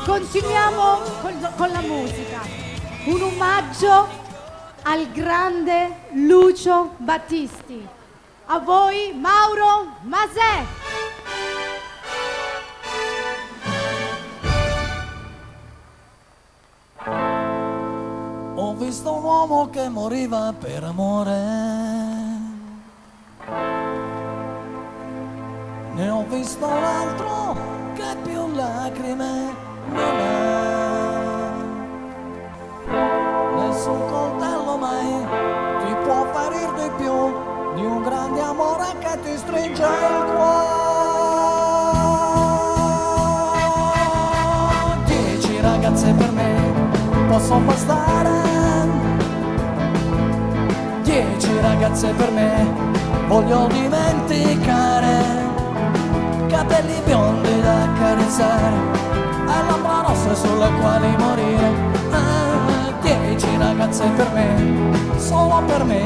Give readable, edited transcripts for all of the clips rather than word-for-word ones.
Continuiamo con la musica. Un omaggio al grande Lucio Battisti. A voi Mauro Masè. Ho visto un uomo che moriva per amore, ne ho visto un altro che più lacrime non ha. Nessun coltello mai ti può ferir di più di un grande amore che ti stringe il cuore. 10 ragazze per me possono bastare, 10 ragazze per me voglio dimenticare, capelli biondi da accarezzare e labbra rosse sulle quali morire. 10 ragazze per me, solo per me.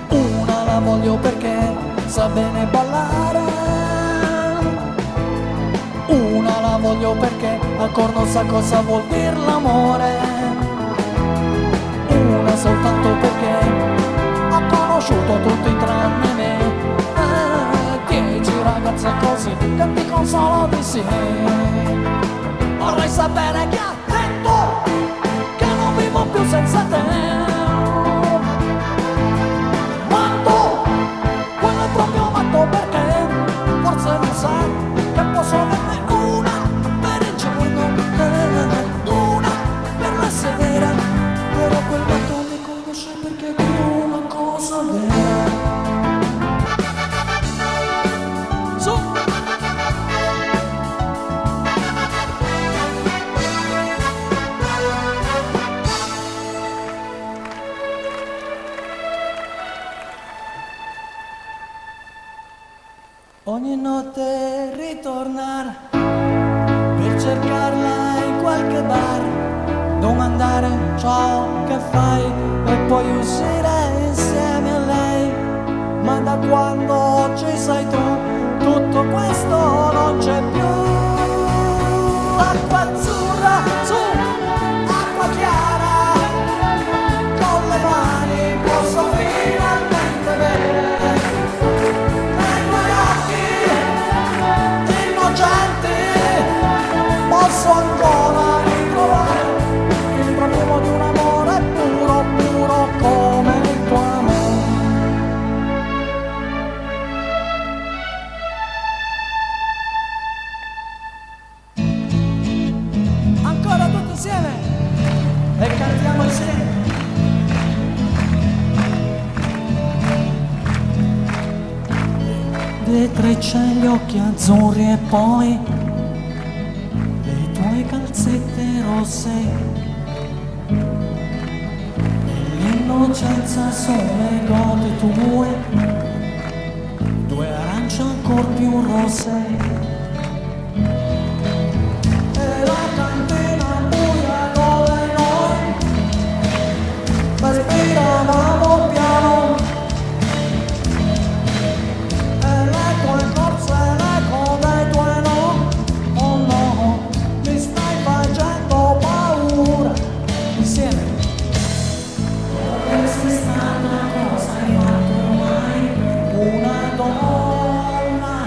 Una la voglio perché sa bene ballare, una la voglio perché ancora non sa cosa vuol dire l'amore, una soltanto perché ha conosciuto tutti tranne me. 10 ragazze così che dicono solo di sì. Vorrei sapere chi ha detto che non vivo più senza te. Matto, quello è proprio matto perché forse non sa che posso averne una per il giorno, una per la sera, però quel matto mi conosce perché dico una cosa vera. Su! Ogni notte ritornare per cercarla in qualche bar, domandare ciò che fai e poi uscire insieme a lei. Ma da quando ci sei tu, tutto questo non c'è più. Acqua azzurra, su, acqua chiara, con le mani posso finalmente vedere posso ancora ritrovare il profumo di un amore puro, puro come il tuo amore. Ancora tutti insieme e cantiamo insieme. Treccia gli occhi azzurri e poi le tue calzette rosse, nell'innocenza sono le gote tue, due arance ancor più rosse, e la cantina buia dove noi respiravamo piano. Una donna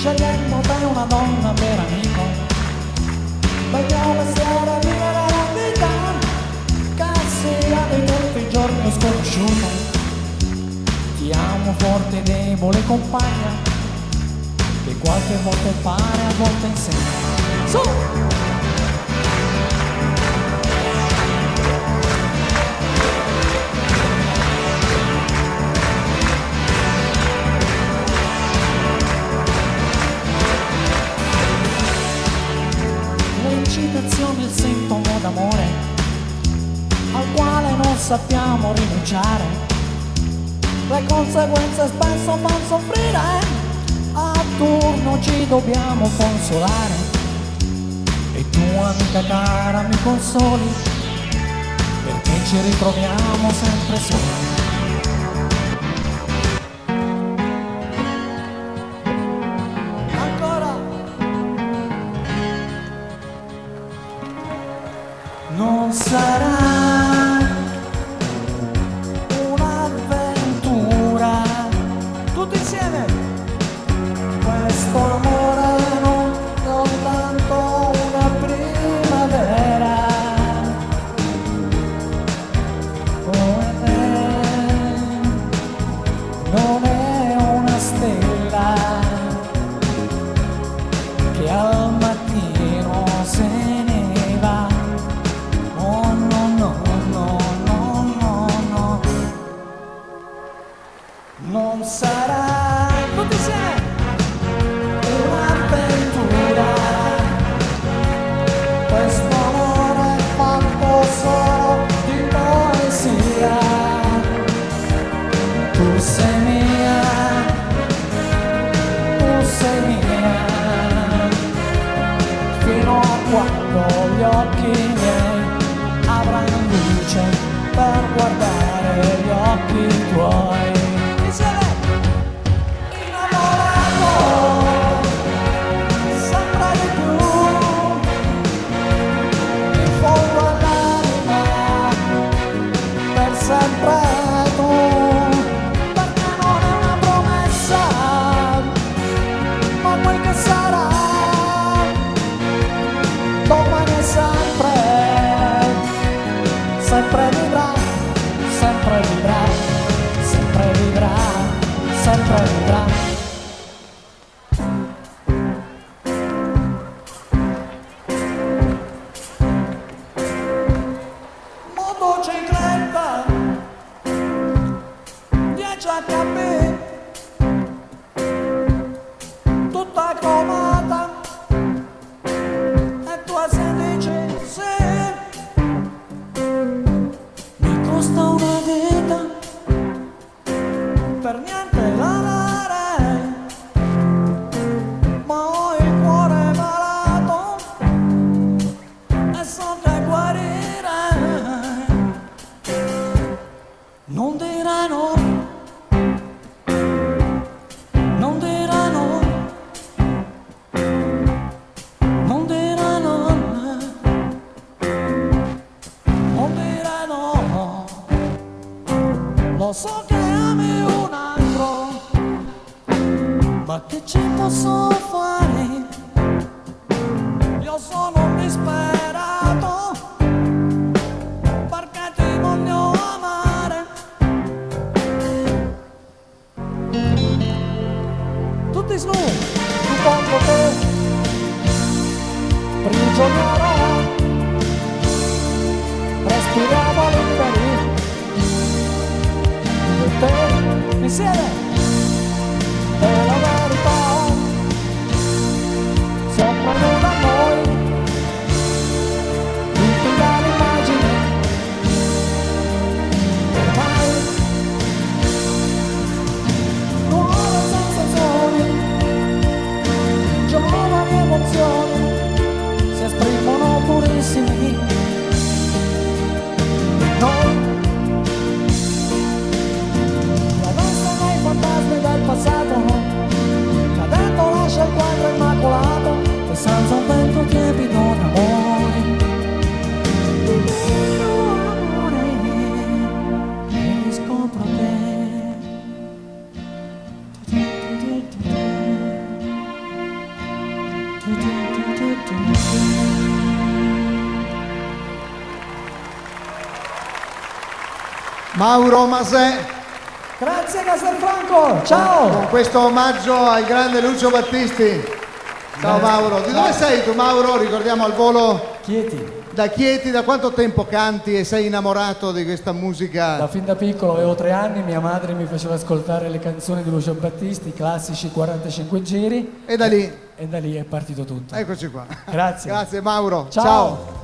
scegliendo te una donna per amico. Vogliamo passare a vivere la vita che sia di tutti i giorni sconosciuta. Ti amo forte, debole compagna, che qualche volta impara, a volte insegna. Su! L'eccitazione è il sintomo d'amore al quale non sappiamo rinunciare. Le conseguenze spesso fanno soffrire, a turno ci dobbiamo consolare. E tu, amica cara, mi consoli, perché ci ritroviamo sempre soli. Ancora! Non sarà tutti insieme, questo amore non soltanto una primavera, come te, non è una stella che al mattino se ne va. Oh no no no no no no, non sarà tutti insieme un'avventura, questo amore è fatto solo di poesia. Tu sei mia, fino a quando gli occhi miei avranno luce per guardare gli occhi tuoi. Sempre tu, perché non è una promessa, ma quel che sarà, domani è sempre, sempre vivrà, sempre vivrà, sempre vivrà, sempre vivrà. Motocicletta 10 HP, tutta cromata, e tu se dici sì, mi costa una vita, per niente la darei, ma ho il cuore malato e so che guarirei. Non diranno, non diranno, non diranno, non diranno. Lo so che ami un altro, ma che ci posso fare? Io sono un disperato, perché ti voglio amare. Tutti su, secondo te, prigioniero, respiriamo liberi, io e te, insieme, è la verità, sopra da noi, tutti dalle immagini, ormai, nuove sensazioni, giovani emozioni, si esprimono purissimi. Noi, la nostra nei fantasmi del passato, Mauro Masè. Grazie Castelfranco, ciao! Con questo omaggio al grande Lucio Battisti. Ciao Mauro. Di dove sei tu, Mauro? Ricordiamo al volo. Chieti. Da Chieti. Da quanto tempo canti e sei innamorato di questa musica? Fin da piccolo, avevo 3 anni, mia madre mi faceva ascoltare le canzoni di Lucio Battisti, i classici 45 giri. E da lì? E da lì è partito tutto. Eccoci qua. Grazie. Grazie Mauro. Ciao.